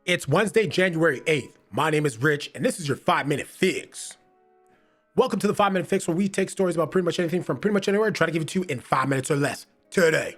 It's Wednesday, January 8th. My name is Rich, and this is your 5-Minute Fix. Welcome to the 5-Minute Fix, where we take stories about pretty much anything from pretty much anywhere and try to give it to you in 5 minutes or less today.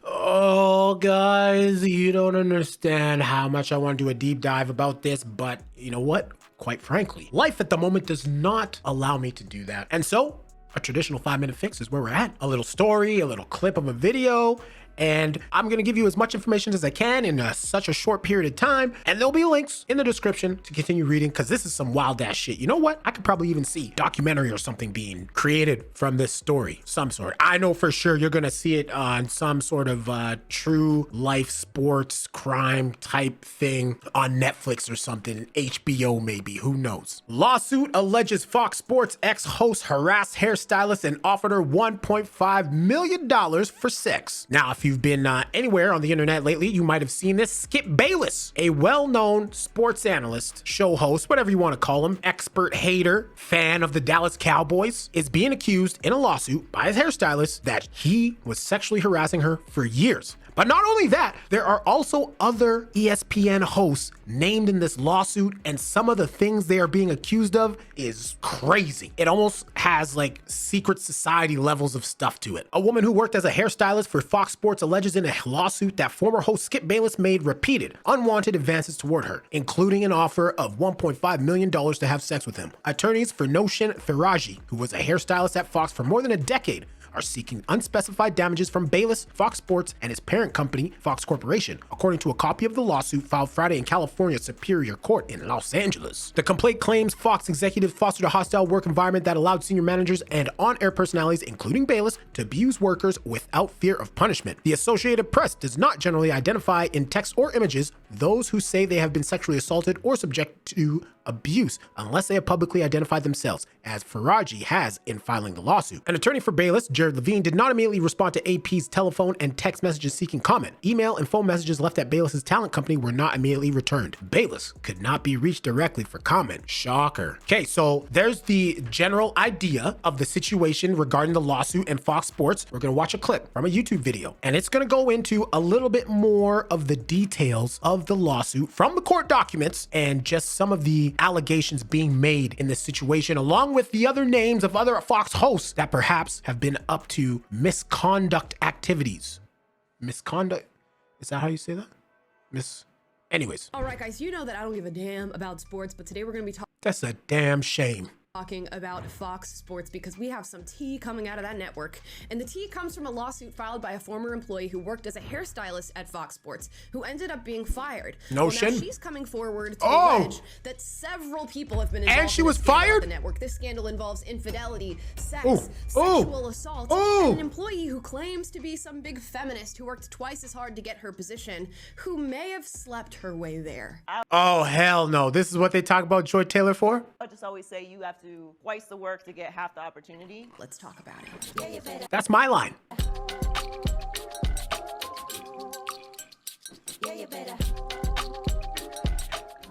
Oh, guys, you don't understand how much I want to do a deep dive about this, but you know what? Quite frankly, life at the moment does not allow me to do that. And so, a traditional 5-Minute Fix is where we're at. A little story, a little clip of a video, and I'm gonna give you as much information as I can in such a short period of time, and there'll be links in the description to continue reading, because this is some wild ass shit. You know what? I could probably even see documentary or something being created from this story, some sort. I know for sure you're gonna see it on some sort of true life sports crime type thing on Netflix or something, HBO maybe, who knows. Lawsuit alleges Fox Sports ex-host harassed hairstylist and offered her $1.5 million for sex. Now, if you've been anywhere on the internet lately, you might have seen this. Skip Bayless, a well-known sports analyst, show host, whatever you want to call him, expert hater, fan of the Dallas Cowboys, is being accused in a lawsuit by his hairstylist that he was sexually harassing her for years. But not only that, there are also other ESPN hosts named in this lawsuit, and some of the things they are being accused of is crazy. It almost has like secret society levels of stuff to it. A woman who worked as a hairstylist for Fox Sports alleges in a lawsuit that former host Skip Bayless made repeated unwanted advances toward her, including an offer of $1.5 million to have sex with him. Attorneys for Noshin Faraji, who was a hairstylist at Fox for more than a decade, are seeking unspecified damages from Bayless, Fox Sports, and his parent company, Fox Corporation, according to a copy of the lawsuit filed Friday in California's Superior Court in Los Angeles. The complaint claims Fox executives fostered a hostile work environment that allowed senior managers and on-air personalities, including Bayless, to abuse workers without fear of punishment. The Associated Press does not generally identify in text or images those who say they have been sexually assaulted or subject to abuse unless they have publicly identified themselves, as Faraji has in filing the lawsuit. An attorney for Bayless, Jared Levine, did not immediately respond to AP's telephone and text messages seeking comment. Email and phone messages left at Bayless's talent company were not immediately returned. Bayless could not be reached directly for comment. Shocker. Okay, so there's the general idea of the situation regarding the lawsuit and Fox Sports. We're gonna watch a clip from a YouTube video, and it's gonna go into a little bit more of the details of the lawsuit from the court documents and just some of the allegations being made in this situation, along with the other names of other Fox hosts that perhaps have been up to misconduct activities. Misconduct? Is that how you say that? Anyways. All right, guys, you know that I don't give a damn about sports, but today we're going to be That's a damn shame. talking about Fox Sports because we have some tea coming out of that network. And the tea comes from a lawsuit filed by a former employee who worked as a hairstylist at Fox Sports, who ended up being fired. No shit. Now she's coming forward to allege that several people have been involved and she in was this scandal fired? at the network. This scandal involves infidelity, sex, Ooh. sexual assault, Ooh. and an employee who claims to be some big feminist who worked twice as hard to get her position, who may have slept her way there. Oh, hell no. This is what they talk about Joy Taylor for? I just always say you have to twice the work to get half the opportunity. Let's talk about it. That's my line.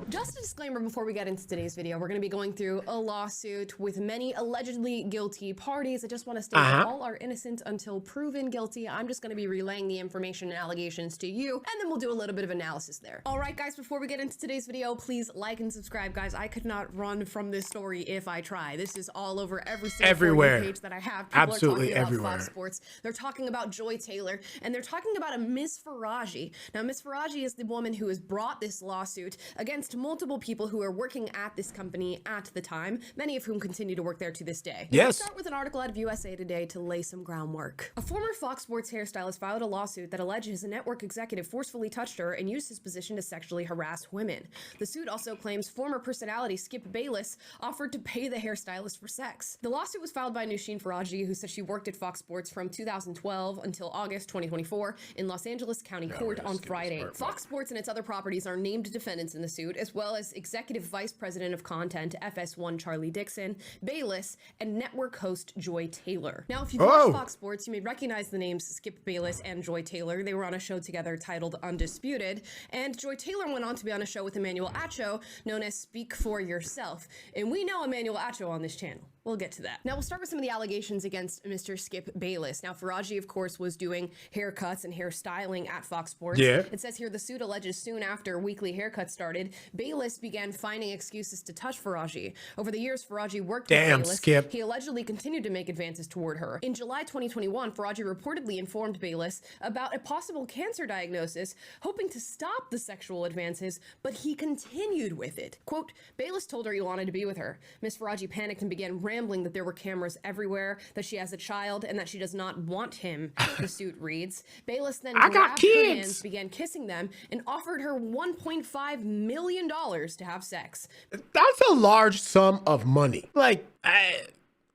Just a disclaimer before we get into today's video, we're going to be going through a lawsuit with many allegedly guilty parties. I just want to state that all are innocent until proven guilty. I'm just going to be relaying the information and allegations to you, and then we'll do a little bit of analysis there. All right, guys, before we get into today's video, please like and subscribe, guys. I could not run from this story if I try. This is all over every single Everywhere. page that I have. People Absolutely are talking everywhere. about Fox Sports. They're talking about Joy Taylor, and they're talking about a Miss Faraji. Now, Miss Faraji is the woman who has brought this lawsuit against multiple people who are working at this company at the time, many of whom continue to work there to this day. Yes. Let's start with an article out of USA Today to lay some groundwork. A former Fox Sports hairstylist filed a lawsuit that alleges a network executive forcefully touched her and used his position to sexually harass women. The suit also claims former personality Skip Bayless offered to pay the hairstylist for sex. The lawsuit was filed by Noshin Faraji, who said she worked at Fox Sports from 2012 until August 2024 in Los Angeles County Court on Friday. Fox Sports and its other properties are named defendants in the suit, as well as Executive Vice President of Content, FS1 Charlie Dixon, Bayless, and network host Joy Taylor. Now, if you've watched Fox Sports, you may recognize the names Skip Bayless and Joy Taylor. They were on a show together titled Undisputed, and Joy Taylor went on to be on a show with Emmanuel Acho known as Speak For Yourself. And we know Emmanuel Acho on this channel. We'll get to that. Now we'll start with some of the allegations against Mr. Skip Bayless. Now Faraji, of course, was doing haircuts and hairstyling at Fox Sports. Yeah. It says here the suit alleges soon after weekly haircuts started, Bayless began finding excuses to touch Faraji. Over the years, Faraji worked with Bayless. Skip. He allegedly continued to make advances toward her. In July 2021, Faraji reportedly informed Bayless about a possible cancer diagnosis, hoping to stop the sexual advances, but he continued with it. Quote, Bayless told her he wanted to be with her. Miss Faraji panicked and began rambling that there were cameras everywhere, that she has a child, and that she does not want him, the suit reads. Bayless then grabbed her hands, began kissing them, and offered her $1.5 million to have sex. That's a large sum of money. Like,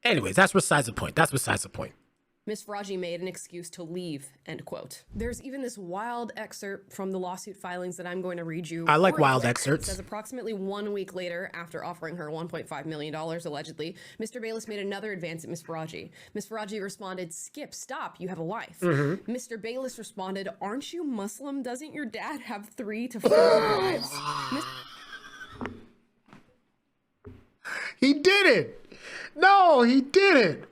anyways, that's besides the point. That's besides the point. Miss Faraji made an excuse to leave, end quote. There's even this wild excerpt from the lawsuit filings that I'm going to read you. I like wild excerpts. It says approximately 1 week later, after offering her $1.5 million, allegedly, Mr. Bayless made another advance at Miss Faraji. Miss Faraji responded, Skip, stop, you have a wife. Mr. Bayless responded, aren't you Muslim? Doesn't your dad have 3 to 4 wives? He didn't. No, he didn't.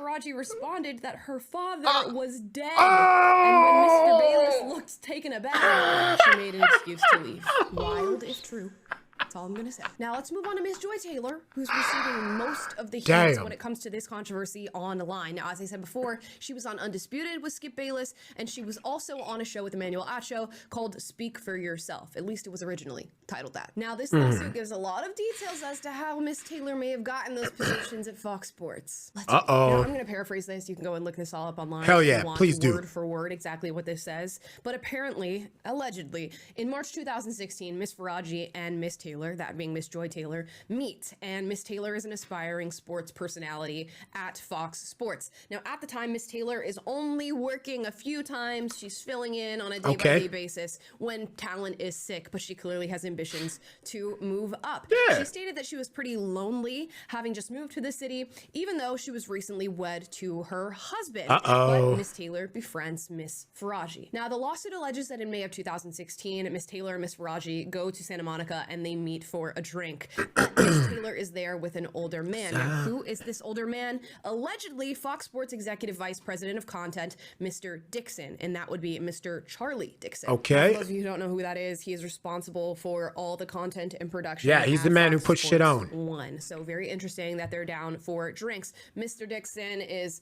Faraji responded that her father was dead. And when Mr. Bayless looked taken aback, she made an excuse to leave. Wild if true. That's all I'm gonna say. Now let's move on to Miss Joy Taylor, who's receiving most of the heat when it comes to this controversy online. Now, as I said before, she was on Undisputed with Skip Bayless, and she was also on a show with Emmanuel Acho called Speak for Yourself. At least it was originally titled that. Now, this lawsuit gives a lot of details as to how Miss Taylor may have gotten those positions at Fox Sports. Now, I'm gonna paraphrase this. You can go and look this all up online. Hell if you yeah, want, please do. Word for word, exactly what this says. But apparently, allegedly, in March 2016, Miss Faraji and Miss Taylor, that being Miss Joy Taylor, meet. And Miss Taylor is an aspiring sports personality at Fox Sports. Now, at the time, Miss Taylor is only working a few times. She's filling in on a day-by-day basis when talent is sick, but she clearly has ambitions to move up. Yeah. She stated that she was pretty lonely, having just moved to the city, even though she was recently wed to her husband. But Miss Taylor befriends Miss Faraji. Now, the lawsuit alleges that in May of 2016, Miss Taylor and Miss Faraji go to Santa Monica and they meet for a drink. But Miss Taylor is there with an older man. Now, who is this older man? Allegedly, Fox Sports Executive Vice President of Content, Mr. Dixon, and that would be Mr. Charlie Dixon. Okay. For those of you who don't know who that is, he is responsible for all the content and production. Yeah, he's the man who puts shit on. So very interesting that they're down for drinks. Mr. Dixon is...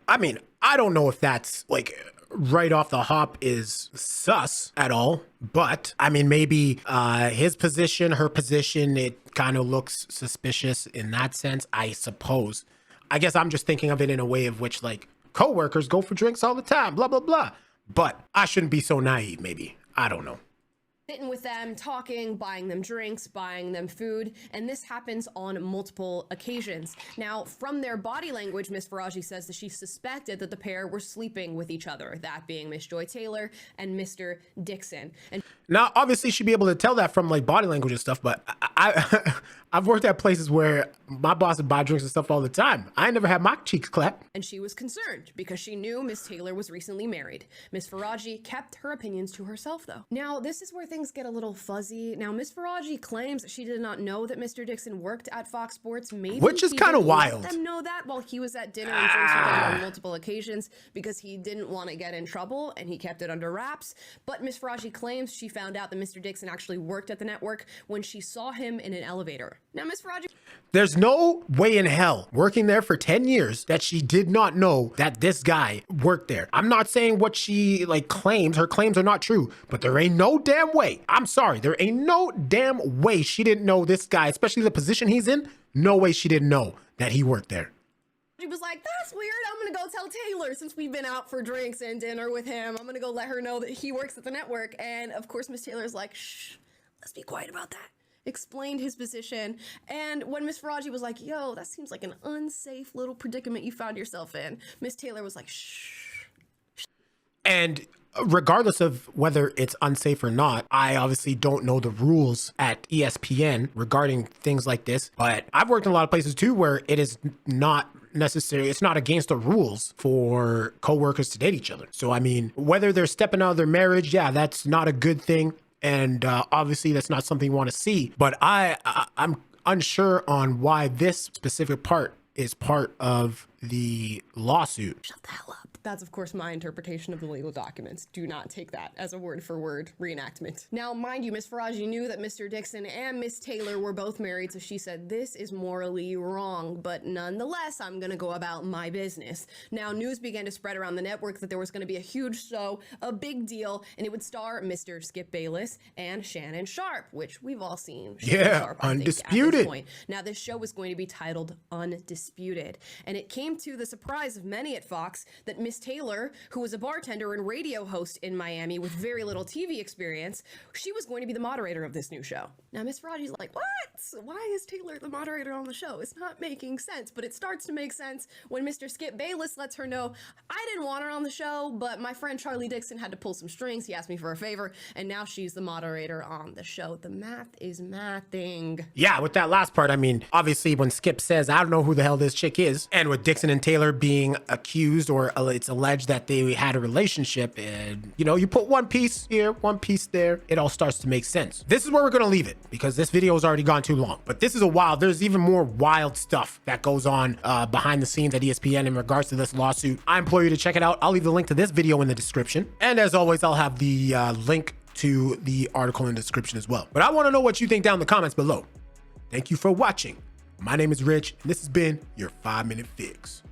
I mean, I don't know if that's like right off the hop is sus at all, but I mean, maybe his position, her position, it kind of looks suspicious in that sense, I suppose. I guess I'm just thinking of it in a way of which like coworkers go for drinks all the time, blah, blah, blah. But I shouldn't be so naive, maybe. I don't know. Sitting with them, talking, buying them drinks, buying them food, and this happens on multiple occasions. Now, from their body language, Miss Faraji says that she suspected that the pair were sleeping with each other, that being Miss Joy Taylor and Mr. Dixon. And now, obviously, she'd be able to tell that from like body language and stuff, but I've worked at places where my boss would buy drinks and stuff all the time. I never had my cheeks clapped. And she was concerned because she knew Miss Taylor was recently married. Miss Faraji kept her opinions to herself, though. Now, this is where things get a little fuzzy. Now, Miss Faraji claims she did not know that Mr. Dixon worked at Fox Sports. Maybe which is kind of wild. Let them know that while he was at dinner and drinks with them on multiple occasions because he didn't want to get in trouble and he kept it under wraps. But Miss Faraji claims she found out that Mr. Dixon actually worked at the network when she saw him in an elevator. Now, Miss Faraji... There's no way in hell working there for 10 years that she did not know that this guy worked there. I'm not saying what she like claims. Her claims are not true, but there ain't no damn way. I'm sorry. There ain't no damn way she didn't know this guy, especially the position he's in. No way she didn't know that he worked there. She was like, that's weird. I'm going to go tell Taylor since we've been out for drinks and dinner with him. I'm going to go let her know that he works at the network. And of course, Miss Taylor's like, shh, let's be quiet about that. Explained his position. And when Miss Faraji was like, yo, that seems like an unsafe little predicament you found yourself in, Miss Taylor was like, shh. And regardless of whether it's unsafe or not, I obviously don't know the rules at ESPN regarding things like this, but I've worked in a lot of places too where it is not necessary. It's not against the rules for coworkers to date each other. So, I mean, whether they're stepping out of their marriage, yeah, that's not a good thing. And obviously that's not something you want to see, but I'm unsure on why this specific part is part of the lawsuit. Shut the hell up. That's, of course, my interpretation of the legal documents. Do not take that as a word-for-word reenactment. Now, mind you, Miss Faraji knew that Mr. Dixon and Miss Taylor were both married, so she said, this is morally wrong, but nonetheless, I'm gonna go about my business. Now, news began to spread around the network that there was gonna be a huge show, a big deal, and it would star Mr. Skip Bayless and Shannon Sharp, which we've all seen. Yeah, Sharp, I think, Undisputed. at this point. Now, this show was going to be titled Undisputed, and it came to the surprise of many at Fox that Miss Taylor, who was a bartender and radio host in Miami with very little TV experience, she was going to be the moderator of this new show. Now, Miss Faraji's like, what? Why is Taylor the moderator on the show? It's not making sense, but it starts to make sense when Mr. Skip Bayless lets her know, I didn't want her on the show, but my friend Charlie Dixon had to pull some strings. He asked me for a favor, and now she's the moderator on the show. The math is mathing. Yeah, with that last part, I mean, obviously when Skip says, I don't know who the hell this chick is, and with Dixon and Taylor being accused or it's alleged that they had a relationship, and, you know, you put one piece here, one piece there, it all starts to make sense. This is where we're going to leave it because this video has already gone too long. But this is there's even more wild stuff that goes on behind the scenes at ESPN in regards to this lawsuit. I implore you to check it out. I'll leave the link to this video in the description. And as always, I'll have the link to the article in the description as well. But I want to know what you think down in the comments below. Thank you for watching. My name is Rich, and this has been your 5-Minute Fix.